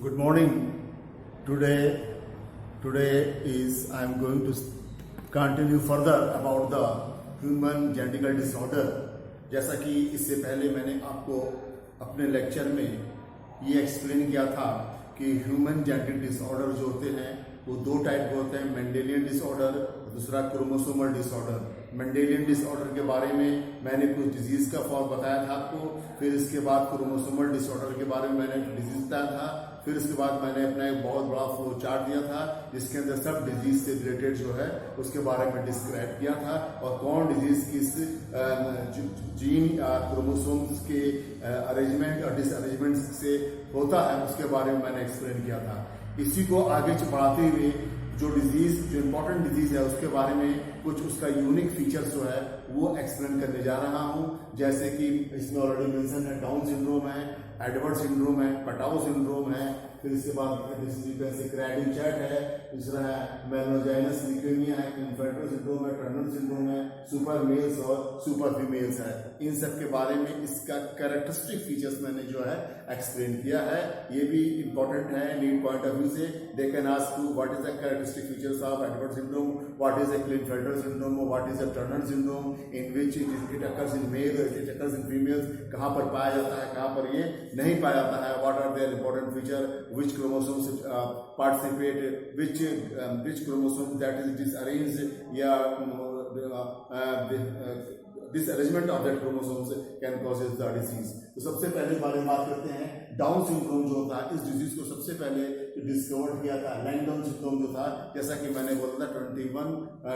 Good morning. Today is I am going to continue further about the human genetical disorder. जैसा कि इससे पहले मैंने आपको अपने लेक्चर में ये एक्सप्लेन किया था कि ह्यूमन जेनेटिक डिसऑर्डर जो होते हैं वो दो टाइप के होते हैं, मेंडेलियन डिसऑर्डर, दूसरा क्रोमोसोमल डिसऑर्डर। मेंडेलियन डिसऑर्डर के बारे में मैंने कुछ डिजीज का फॉर्म बताया था आपको, फिर इसके बाद क्रोमोसोमल डिसऑर्डर के बारे में मैंने डिजीज बताया था, फिर इसके बाद मैंने अपना एक बहुत बड़ा फ्लो चार्ट दिया था जिसके अंदर सब डिजीज से रिलेटेड जो है उसके बारे में डिस्क्राइब किया था और कौन डिजीज किस जीन या क्रोमोसोम्स के अरेंजमेंट और डिसअरेंजमेंट से होता है उसके बारे में मैंने एक्सप्लेन किया था। इसी को आगे बढ़ाते हुए जो इम्पोर्टेंट डिजीज है उसके बारे में कुछ उसका यूनिक फीचर्स जो है वो एक्सप्लेन करने जा रहा हूं। जैसे कि इसमें ऑलरेडी मेंशन है, डाउन सिंड्रोम है, एडवर्ड सिंड्रोम है, पटाओ सिंड्रोम है, फिर इसके बाद क्रेडिन चैट है, दूसरा है मेलनोजाइनस ल्यूकेमिया है, इन्फेंटल सिंड्रोम है, टर्नर सिंड्रोम है, सुपर मेल्स और सुपर फीमेल्स है। इन सब के बारे में इसका कैरेक्टरिस्टिक फीचर्स मैंने जो है एक्सप्लेन किया है। ये भी इंपॉर्टेंट है नीड पॉइंट ऑफ व्यू से। They can ask you what is the characteristic features of Edward syndrome, what is the Klinefelter syndrome, what is the Turner syndrome, in which it occurs in male, it occurs in females, कहां पर पाया जाता है, कहां पर ये नहीं पाया जाता है, what are there important feature, which chromosomes participate, which chromosome that is disarranged या disarrangement of that chromosomes can causes the disease। तो सबसे पहले बारे में बात करते हैं डाउन सिंड्रोम जो होता है। इस डिजीज को सबसे पहले डिस्कवर किया था लैंगडन सिंड्रोम जो था, जैसा कि मैंने बोला था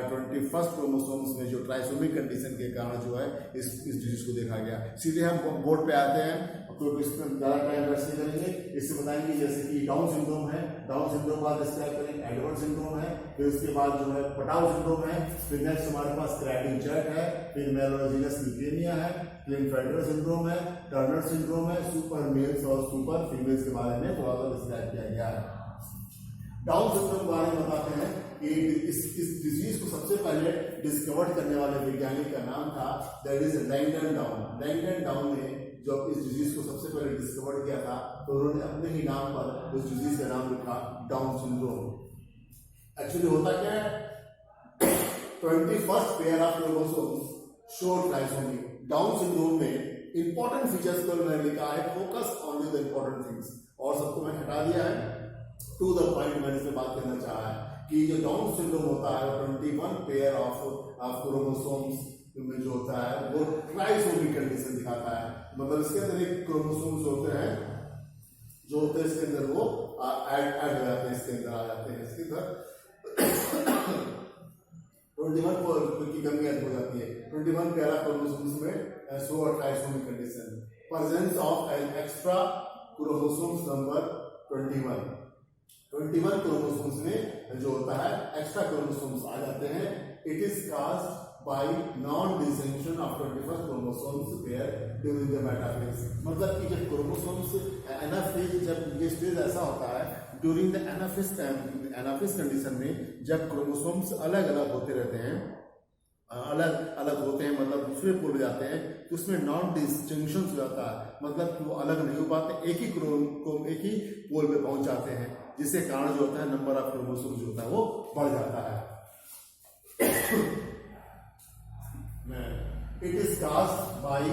21st क्रोमोसोम्स में जो ट्राइसोमिक कंडीशन के कारण जो है इस डिजीज को देखा गया। सीधे हम बोर्ड पे आते हैं तो इसमें ज्यादा टाइम वेस्ट नहीं करेंगे, इससे बताएंगे जैसे कि डाउन सिंड्रोम है, डाउन सिंड्रोम बाद डिस्क्राइब करेंगे एडवर्ड सिंड्रोम है, फिर उसके बाद जो है पटाओ सिंड्रोम है, फिर नेक्स्ट हमारे पास क्रेडिन चैट है, फिर मेलनोजाइनस ल्यूकेमिया है, क्लिनफेल्टर सिंड्रोम है, टर्नर सिंड्रोम है, सुपर मेल्स और सुपर फीमेल्स के बारे में थोड़ा सा डिस्क्राइब किया गया है। डाउन सिंड्रोम के बारे में बताते हैं कि इस डिजीज को सबसे पहले डिस्कवर करने वाले वैज्ञानिक का नाम था that is Langdon down. Langdon down ने जब इस डिजीज को सबसे पहले डिस्कवर किया था तो उन्होंने अपने ही नाम पर उस डिजीज का नाम लिखा डाउन सिंड्रोम। एक्चुअली होता क्या है, 21st pair of chromosomes show trisomy. Down syndrome में इंपॉर्टेंट फीचर्स को मैंने लिखा है, focus on the important things, और सबको मैंने हटा दिया है। टू द पॉइंट मैंने इसमें बात करना चाहा है कि जो डाउन सिंड्रोम होता है 21 पेयर ऑफ क्रोमोसोम्स में जो होता है वो ट्राइसोमिक कंडीशन दिखाता है। मतलब इसके अंदर एक क्रोमोसोम्स होते हैं जो होते हैं इसके अंदर वो ऐड हो जाते हैं, इसके अंदर आ जाते हैं, इसके अंदर 21 की कमी हो जाती है। 21 पेयर ऑफ क्रोमोसोम्स में so trisomic condition, presence of an extra chromosomes number 21 chromosomes में जो होता है एक्स्ट्रा क्रोमोसोम्स आ जाते हैं। It is caused by non disjunction of 21 chromosomes pair during the metaphase. मतलब कि जब क्रोमोसोम्स एनाफेज, जब ये स्टेज ऐसा होता है during the anaphase time, anaphase condition में जब क्रोमोसोम्स अलग अलग होते रहते हैं, अलग अलग होते हैं मतलब दूसरे पोल हो जाते हैं, तो उसमें नॉन डिस्टिंक्शन हो जाता है, मतलब कि वो अलग नहीं हो पाते, एक ही पोल पे पहुंच जाते हैं, जिसके कारण जो होता है नंबर ऑफ क्रोमोसोम्स जो होता है वो बढ़ जाता है। It is caused by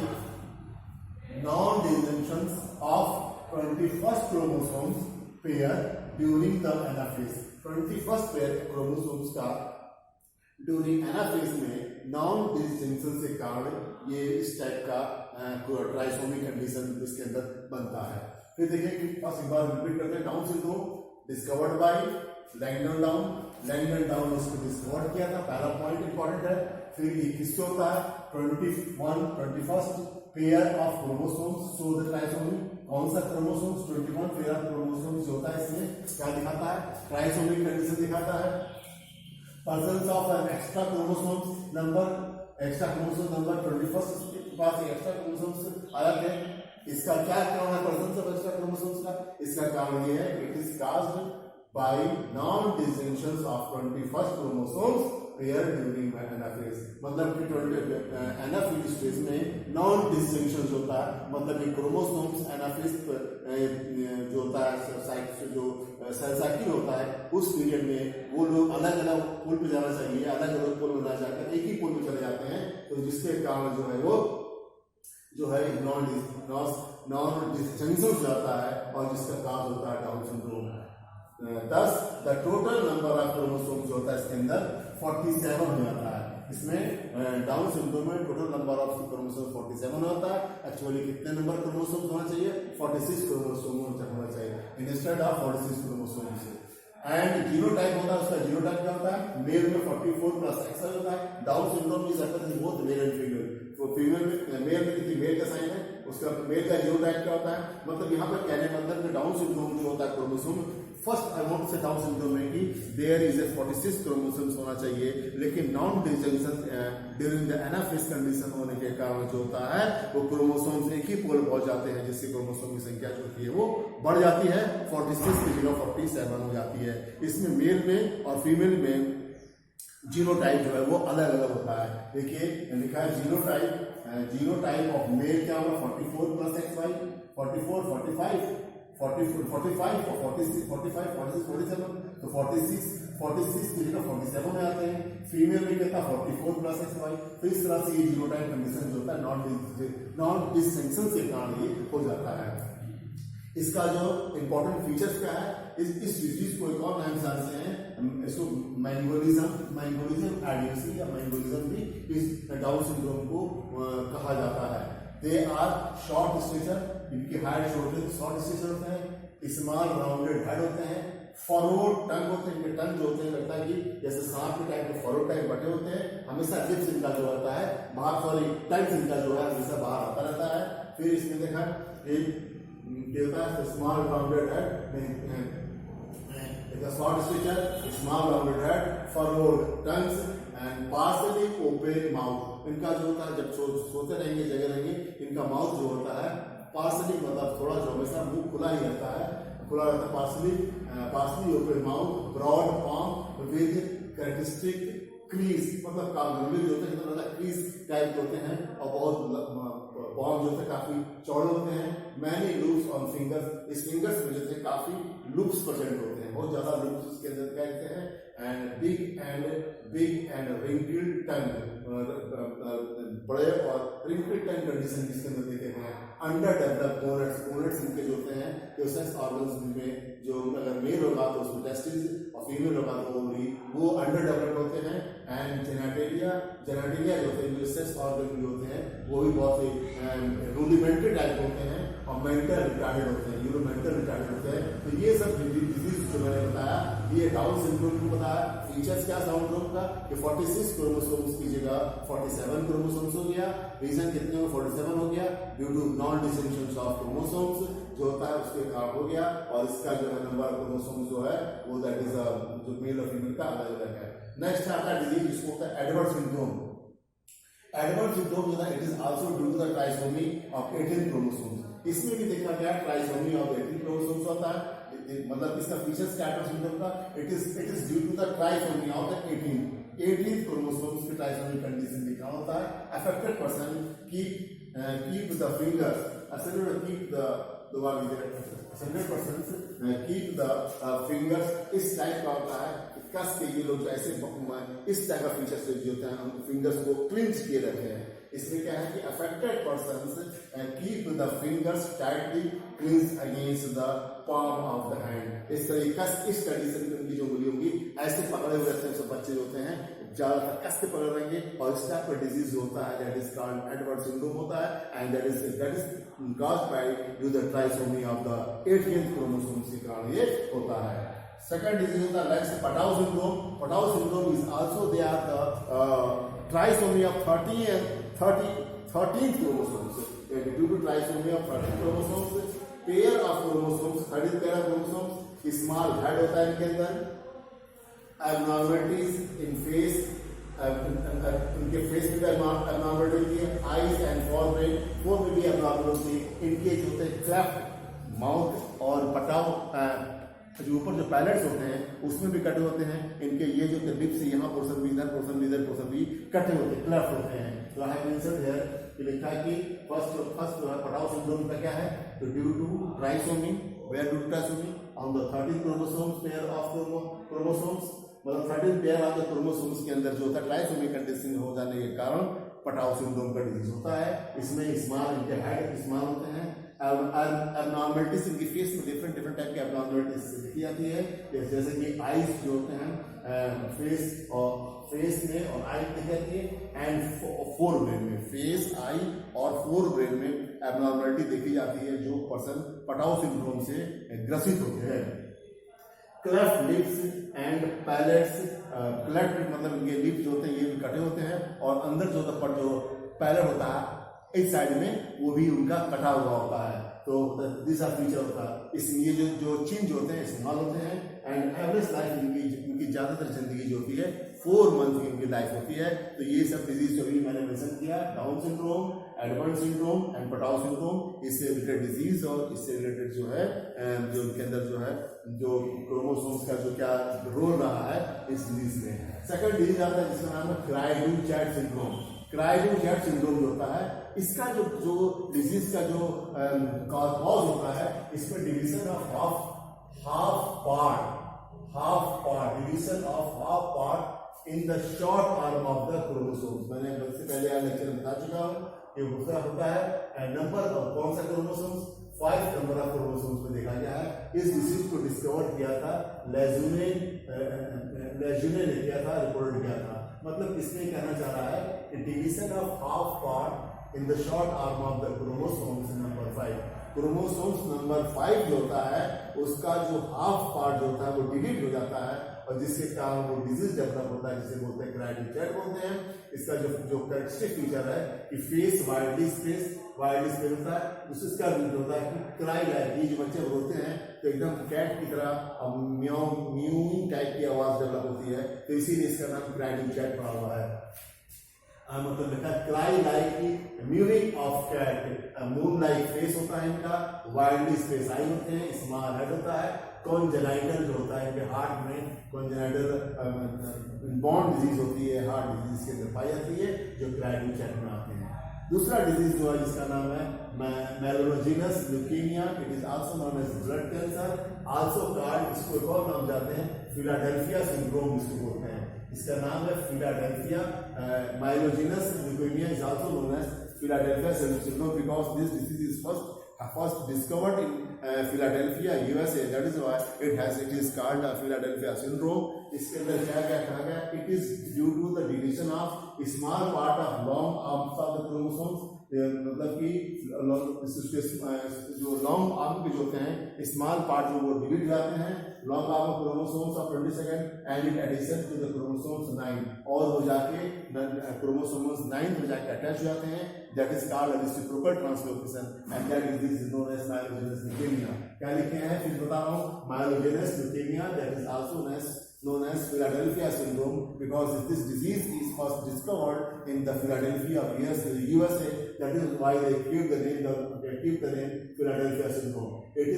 non disjunction of 21st chromosomes pair during the anaphase. 21st pair chromosomes का ड्यूरिंग एनाफेज में नॉन डिस्टिंक्शन के कारण ये इस टाइप का ट्राइसोमिक कंडीशन इसके अंदर बनता है। फिर देखिए कि बस एक बार रिपीट करते हैं, down syndrome discovered by Langdon down. Langdon down ने इसको डिस्कवर किया था, पहला पॉइंट इंपॉर्टेंट है। फिर ये किससे होता है, 21st pair of chromosomes show the trisomy. कौन सा क्रोमोसोम्स, 21 पेयर ऑफ क्रोमोसोम्स जो होता है इसमें क्या दिखाता है, ट्राइसोमिक कंडीशन दिखाता है। Presence of an extra chromosomes number, extra chromosome number 21st के पास एक्स्ट्रा क्रोमोसोम्स आ जाते हैं। इसका क्या कारण है प्रेजेंस ऑफ एक्स्ट्रा क्रोमोसोम्स का, इसका कारण ये है it is caused by non disjunction of 21st chromosomes pair during anaphase. मतलब कि एनाफेज स्टेज में नॉन डिस्टिंक्शन होता है, मतलब कि क्रोमोसोम्स एनाफेज जो होता है जो सेल साइकिल होता है, उस पीरियड में वो लोग अलग अलग पुल पे जाना चाहिए, अलग अलग पुल में ना जाकर एक ही पुल में चले जाते हैं, तो जिसके कारण जो है वो जो है नॉन डिस्टिंक्शन हो जाता है और जिसका काज होता है डाउन सिंड्रोम। दस the total number of chromosome जो होता है इसके अंदर 47 हो जाता है। इसमें डाउन सिंड्रोम में टोटल नंबर ऑफ क्रोमोसोम 47 होता है। एक्चुअली कितने नंबर क्रोमोसोम होना चाहिए? 46 क्रोमोसोम होना चाहिए इंस्टेड ऑफ 46 क्रोमोसोम से। एंड जीनोटाइप होता है, उसका जीनोटाइप क्या होता है? मेल में 44 प्लस XY होता है। Down syndrome is occurs in both male and female. तो फीमेल में मेल में कितनी मेल का साइन है, उसका मेल का जीनोटाइप क्या होता है? मतलब यहाँ पर कहने का मतलब डाउन सिंड्रोम जो होता है chromosome, first I want say down syndrome में कि देयर इज ए 46 क्रोमोसोम्स होना चाहिए, लेकिन non distinction during the anaphase condition होने के कारण जो होता है वो क्रोमोसोम्स एक ही पोल पहुंच जाते हैं, जिससे क्रोमोसोम की संख्या जो होती है वो बढ़ जाती है, 46 की जगह 47 हो जाती है। इसमें मेल में और फीमेल में जीनोटाइप जो है वो अलग अलग होता है। देखिए लिखा है जीनोटाइप ऑफ मेल क्या होगा? 44 प्लस XY, 44, 45, 45 और 46, 45, 46, 47, तो 46 की जगह 47 में आते हैं। फीमेल में कितना? 44 प्लस XY। तो इस तरह से ये जीनोटाइप कंडीशन जो होता है नॉन डिस्टिंक्शन के कारण ये हो जाता है। इसका जो इंपॉर्टेंट फीचर्स क्या है, इस डिजीज को एक और नाम जानते हैं, इसको मैंगोलिज्म एडियसी या मैंगोलिज्म भी इस डाउन सिंड्रोम को कहा जाता है। दे आर शॉर्ट स्टेचर, इनकी हाइट शॉर्ट स्टेचर होते हैं, स्मॉल राउंडेड हेड होते हैं, फॉरवर्ड टंग होते हैं। इनके टंग जो होते हैं लगता है कि जैसे सांप के टाइप में फॉरवर्ड टाइप बटे होते हैं, हमेशा लिप्स इनका जो होता है बाहर, टंग इनका जो है हमेशा बाहर आता रहता है। फिर इसमें देखा एक small rounded head, short stature, small rounded head, forward tongues and partially open mouth. इनका जो होता है जब सोते रहेंगे जगह रहेंगे, इनका माउथ जो होता है पार्शियली मतलब थोड़ा जो हमेशा मुंह खुला ही रहता है, खुला रहता है, partially open mouth, broad palm with characteristic crease, मतलब काफी जो होते हैं मतलब क्रीज टाइप होते हैं और बहुत पॉम जो होते हैं काफी चौड़े होते हैं। मैनी लूप्स ऑन फिंगर्स, इस फिंगर्स में जैसे काफी लूप्स प्रेजेंट होते हैं, बहुत ज्यादा लूप्स इसके अंदर कहते हैं। एंड बिग एंड रिंकल्ड टंग, बड़े और रिंकल्ड टंग कंडीशन जिसके अंदर देखे हैं। अंडर डेवलप्ड पोनेट्स इनके जो होते हैं सेक्स ऑर्गन्स में, जो अगर मेल होगा तो उसमें टेस्टिस और फीमेल होगा तो ओवरी, वो अंडर डेवलप्ड होते हैं। एंड जेनेटेरिया जो होते हैं जो सेक्स ऑर्गन जो होते हैं वो भी बहुत ही रूडिमेंट्री टाइप होते हैं और मेंटल रिटार्डेड होते हैं, यूरोमेंटल रिटार्डेड होते हैं। तो ये सब डिजीज जो मैंने बताया ये डाउन सिंड्रोम को बताया। फीचर्स क्या डाउन सिंड्रोम का कि 46 क्रोमोसोम्स की जगह 47 क्रोमोसोम्स हो गया। रीजन कितने हो? 47 हो गया due to non disjunction of chromosomes जो होता है उसके कारण हो गया। और इसका जो है नंबर ऑफ क्रोमोसोम्स जो है वो दैट इज जो मेल और फीमेल का अलग अलग है। नेक्स्ट आता है डिजीज जिसको होता है एडवर्ड सिंड्रोम। एडवर्ड सिंड्रोम जो है it is also due to the trisomy of 18 chromosomes. इसमें भी देखा गया ट्राइसोमी ऑफ 18 क्रोमोसोम्स होता है। मतलब इसका फीचर्स क्या है सिंड्रोम का? It is due to the trisomy of the 18 chromosomes की ट्राइसोमी कंडीशन लिखा होता है। Affected person keep the fingers, keep the one is 100% keep the fingers, इस टाइप का होता है कस के ये लोग ऐसे इस टाइप का फीचर्स जो होते हैं हम फिंगर्स को क्लिंच किए रहते हैं। इसमें क्या है कि affected persons keep the fingers tightly clinch against the palm of the hand. इस तरीके इस कंडीशन में उनकी जो उंगली होगी ऐसे पकड़े हुए रहते हैं। सब बच्चे होते हैं ज्यादातर कस के पकड़ रहेंगे और इस टाइप का डिजीज होता है that is called Edward syndrome होता है। And that is caused by due the trisomy of the 18th chromosome के कारण ये होता है। सेकंड डिजीज होता है like Patau syndrome. Patau syndrome is also they are the trisomy of 13th chromosomes due to trisomy of 13 chromosomes, pair of chromosomes, 13 pair of chromosomes, small head होता है इनके अंदर, abnormalities in face, उनके face में भी abnormality होती है, eyes and four में भी एबनॉर्मल होती है। इनके जो होते हैं क्लेफ्ट माउथ और पटाव जो ऊपर जो पैलेट्स होते हैं उसमें भी कटे होते हैं। इनके ये जो लिप्स यहाँ पोर्शन भी, इधर पोर्शन भी, इधर पोर्शन भी कटे होते हैं, क्लेफ्ट होते हैं। तो आई हैव मेंशन्ड हियर कि लिखा है कि फर्स्ट जो है पटाउ सिंड्रोम का क्या है, तो due to trisomy, where due to trisomy on the 13 chromosomes pair of chromosomes, मतलब 13 पेयर ऑफ द क्रोमोसोम्स के अंदर जो होता है ट्राइसोमी कंडीशन हो जाने के कारण पटाउ सिंड्रोम का डिजीज होता है। इसमें स्मॉल, इनके हेड स्मॉल होते हैं। एबनॉर्मलिटीज इनकी फेस में डिफरेंट टाइप की एबनॉर्मलिटीज दिखी जाती है, जैसे कि आईज जो होते हैं फेस में और आई दिख जाती है, एंड फोर ब्रेन में, फेस, आई और फोर ब्रेन में एबनॉर्मलिटी देखी जाती है जो पर्सन पटाउ सिंड्रोम से ग्रसित होते हैं। Cleft lips and palates, cleft मतलब इनके लिप्स जो होते हैं ये भी कटे होते हैं, और अंदर जो पैलेट होता है इस साइड में वो भी उनका कटा हुआ होता है। तो दिस आर फीचर होता है। इसलिए जो चिन्ह जो होते हैं स्मॉल होते हैं, एंड एवरेज लाइफ इनकी ज्यादातर जिंदगी जो होती है 4 मंथ की इनकी लाइफ होती है। तो ये सब डिजीज जो भी मैंने मेंशन किया, down syndrome, Edward syndrome and Patau syndrome, इससे रिलेटेड डिजीज और इससे रिलेटेड जो है जो इनके अंदर जो है जो क्रोमोसोम्स का जो क्या रोल रहा है इस डिजीज में। सेकंड डिजीज आता है जिसका नाम है क्राइडू-चैट सिंड्रोम। क्राइडू-चैट सिंड्रोम जो होता है, इसका जो डिजीज का जो कॉज होता है, इसमें division of half part division of half part in the short arm of the chromosomes. मैंने सबसे पहले यहाँ लेक्चर में बता चुका हूँ कि दूसरा होता है नंबर ऑफ कौन सा क्रोमोसोम्स, 5 नंबर ऑफ क्रोमोसोम्स में देखा गया है। इस डिजीज को डिस्कवर किया था लेजुने ने किया था, रिपोर्ट किया था। मतलब इसमें कहना चाह रहा है कि division of half part in the short arm of the chromosomes number 5, chromosomes number 5 जो होता है उसका जो हाफ पार्ट जो होता है वो डिलीट हो जाता है, और जिसके कारण वो डिजीज डेवलप होता है, जिसे बोलते हैं क्राइडू-चैट बोलते हैं। इसका जो कैरेक्टरिस्टिक फीचर है कि फेस वाइडली स्पेस होता है। उसका जो होता है कि क्राई लाइक, ये जो बच्चे बोलते हैं तो एकदम कैट की तरह म्यूइंग टाइप की आवाज डेवलप होती है, तो इसीलिए इसका नाम क्राइडू-चैट पड़ा हुआ है। मतलब लिखा cry like mewing of cat, moon like face होता है इनका, वाइडली स्पेस आई होते हैं, स्मॉल हेड होता है। कॉन्जेनाइटल जो होता है इनके हार्ट में, कॉन्जेनाइटल बॉन्ड डिजीज होती है, हार्ट डिजीज के अंदर पाई जाती है, जो क्राइडू-चैट में आते हैं। दूसरा डिजीज जो है जिसका नाम है melanogenous leukaemia, it is also known as blood cancer, also called, इसको एक और नाम जाते हैं फिलाडेल्फिया सिंड्रोम इसको बोलते हैं। इसका नाम है Philadelphia melanogenous leukaemia is also known as Philadelphia syndrome because this disease is first discovered in Philadelphia, USA. That is why it is called Philadelphia syndrome. इसके अंदर क्या कहा गया? It is due to the deletion of small part of long arms of the chromosomes. मतलब कि जो long arm के जो होते हैं स्मॉल पार्ट जो वो डिलीट जाते हैं, long arm of chromosomes of 22 and in addition to the chromosomes 9, और वो जाके क्रोमोसोम्स 9 में जाके अटैच हो जाते हैं। That is called reciprocal translocation and that disease is known as myelogenous leukaemia. क्या लिखे हैं फिर बता रहा हूँ, myelogenous leukaemia, that is also known as Philadelphia syndrome because this disease is first discovered in the Philadelphia USA. That is why they keep the name Philadelphia syndrome. It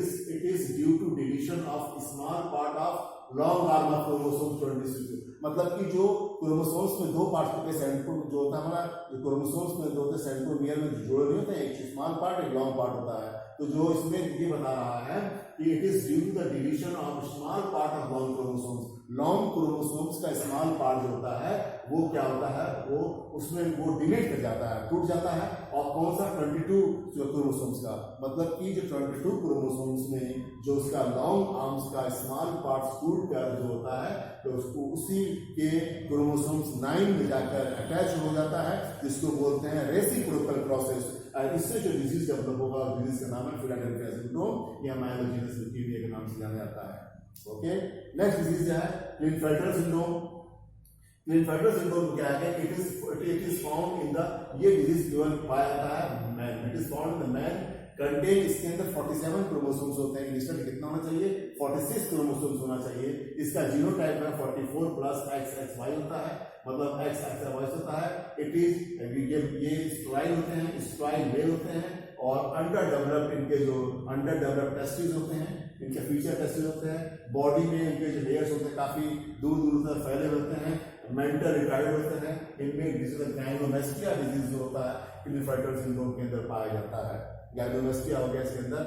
is due to deletion of small part of long arm of chromosomes 22. मतलब कि जो chromosomes में 2 part के सेंट्रो जो होता है हमारा, जो क्रोमोसोम्स में 2 सेंट्रोमियर में जोड़े नहीं होते हैं, एक स्मॉल पार्ट एक लॉन्ग पार्ट होता है। तो जो इसमें ये बता रहा है कि it is due to the deletion of small part of long chromosomes. Long chromosomes का स्मॉल पार्ट जो होता है वो क्या होता है, वो उसमें वो डिलीट कर जाता है, टूट जाता है। और कौन सा 22 क्रोमोसोम्स का, मतलब कि जो 22 क्रोमोसोम्स में जो उसका लॉन्ग आर्म्स का स्मॉल पार्ट टूट कर जो होता है, तो उसको उसी के क्रोमोसोम्स 9 में जाकर अटैच हो जाता है, जिसको बोलते हैं रेसिप्रोकल प्रोसेस। इससे जो डिजीज डेवलप होगा, डिजीज का नाम है फिलाडेल्फिया सिंड्रोम या माइलोजेनस ल्यूकेमिया के नाम से जाना जाता है। ओके, नेक्स्ट डिजीज है क्लिनफेल्टर सिंड्रोम। क्लिनफेल्टर सिंड्रोम क्या है? It is found in the, ये डिजीज केवल पाया जाता है man, it is found in the man, contain, इसके अंदर 47 क्रोमोसोम्स होते हैं। इंग्लिश में कितना होना चाहिए? 46 क्रोमोसोम्स होना चाहिए। इसका जीनोटाइप है 44 प्लस XXY होता है, मतलब XXY होता है। इट इज ये स्ट्राइल होते हैं, स्ट्राइल मेल होते हैं, और अंडर डेवलप्ड इनके जो अंडर डेवलप्ड टेस्टिस होते हैं, इनके फीचर टेस्टिस होते हैं। बॉडी में इनके जो लेयर्स होते हैं काफी दूर दूर तक फैले होते हैं, मेंटल रिटायर्ड होते हैं। इनमें डिजीज गायनोमेस्टिया डिजीज जो होता है क्लिनेफेल्टर सिंड्रोम के अंदर पाया जाता है। गायनोमेस्टिया हो गया इसके अंदर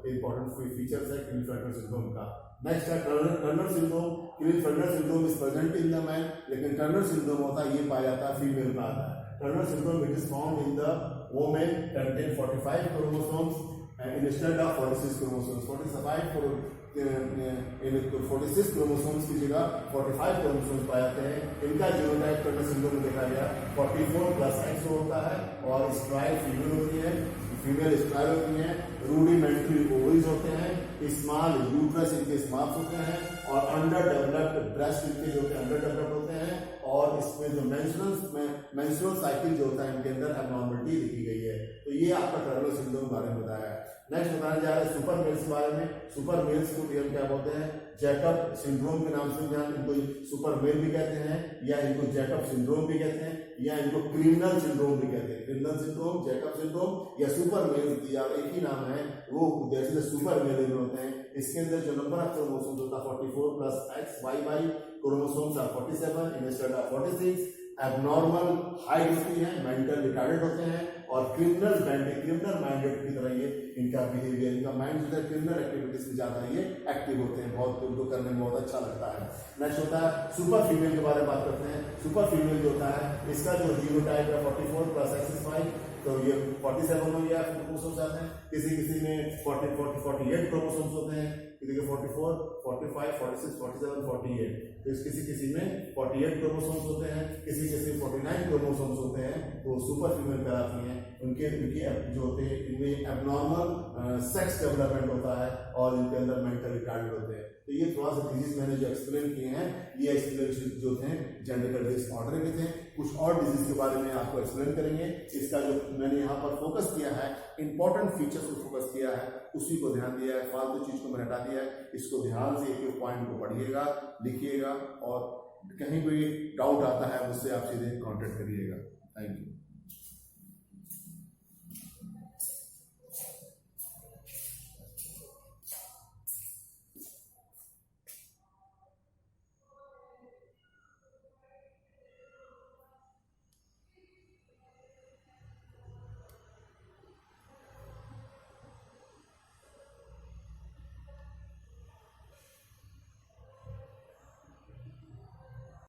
इंपॉर्टेंट फीचर्स है क्लिनेफेल्टर सिंड्रोम का। नेक्स्ट है Turner syndrome. Klinefelter syndrome is present in the man, लेकिन टर्नर सिंड्रोम होता है ये पाया जाता है फीमेल में आता है। Turner syndrome it is found in the women contain 45 chromosomes instead of 46 chromosomes. 46 chromosomes की जगह 45 क्रोमोसोम्स पाए जाते हैं। इनका जीनोटाइप टर्नर सिंड्रोम में देखा गया 44+X होता है और स्ट्राइल फीमेल होती है, फीमेल स्ट्राइल होती है, रूडिमेंट्री ओवरीज होते हैं, स्मॉल यूट्रस इनके स्मॉल होते हैं और अंडर डेवलप्ड ब्रेस्ट इनके जो अंडर डेवलप्ड होते हैं। और इसमें जो मेंस्ट्रुअल साइकिल जो होता है इनके अंदर एब्नॉर्मलिटी लिखी गई है। तो ये आपका टर्नर सिंड्रोम के बारे में बताया है। नेक्स्ट बताने जा रहे हैं सुपर मेल्स के बारे में। सुपर मेल्स को हम क्या बोलते हैं, जैकब सिंड्रोम के नाम से जान, इनको सुपर मेल भी कहते हैं या इनको जैकब सिंड्रोम भी कहते हैं या इनको क्रिमिनल सिंड्रोम भी कहते हैं। क्रिमिनल सिंड्रोम, जैकब सिंड्रोम या सुपर मेल या एक ही नाम है, वो जैसे सुपर मेल होते हैं। इसके अंदर जो नंबर ऑफ क्रोमोसोम्स होता है 44+X, YY chromosomes are 47 instead of 46। Abnormal height होती है, मेंटल रिटार्डेड होते हैं और क्रिमिनल माइंडेड की तरह ये इनका बिहेवियर, इनका माइंड जो है क्रिमिनल एक्टिविटीज में ज्यादा ये एक्टिव होते हैं, बहुत उनको करने में बहुत अच्छा लगता है। नेक्स्ट होता है सुपर फीमेल के बारे में बात करते हैं। सुपर फीमेल जो होता है इसका जो जीनोटाइप है 44+X5, तो ये 47 हो गया क्रोमोसोम्स आते हैं। किसी में 48 क्रोमोसोम्स होते हैं, किसी के 44, 45, 46, 47, 48। तो किसी में 48 क्रोमोसोम्स होते हैं, किसी 49 क्रोमोसोम्स होते हैं, तो सुपर फीमेल कहलाती हैं। उनके जो होते हैं इनमें एबनॉर्मल सेक्स डेवलपमेंट होता है और इनके अंदर मेंटल रिटार्डेड होते हैं। तो ये थोड़ा सा डिजीज मैंने जो एक्सप्लेन किए हैं, ये एक्सप्लेनेशन जो थे जेंडर डिसऑर्डर के थे। कुछ और डिजीज के बारे में आपको एक्सप्लेन करेंगे। इसका जो मैंने यहाँ पर फोकस किया है, इंपॉर्टेंट फीचर्स को फोकस किया है, उसी को ध्यान दिया है, फालतू चीज को मैंने हटा दिया है। इसको ध्यान से एक पॉइंट को पढ़िएगा, लिखिएगा और कहीं कोई डाउट आता है मुझसे आप सीधे कॉन्टेक्ट करिएगा। Thank you.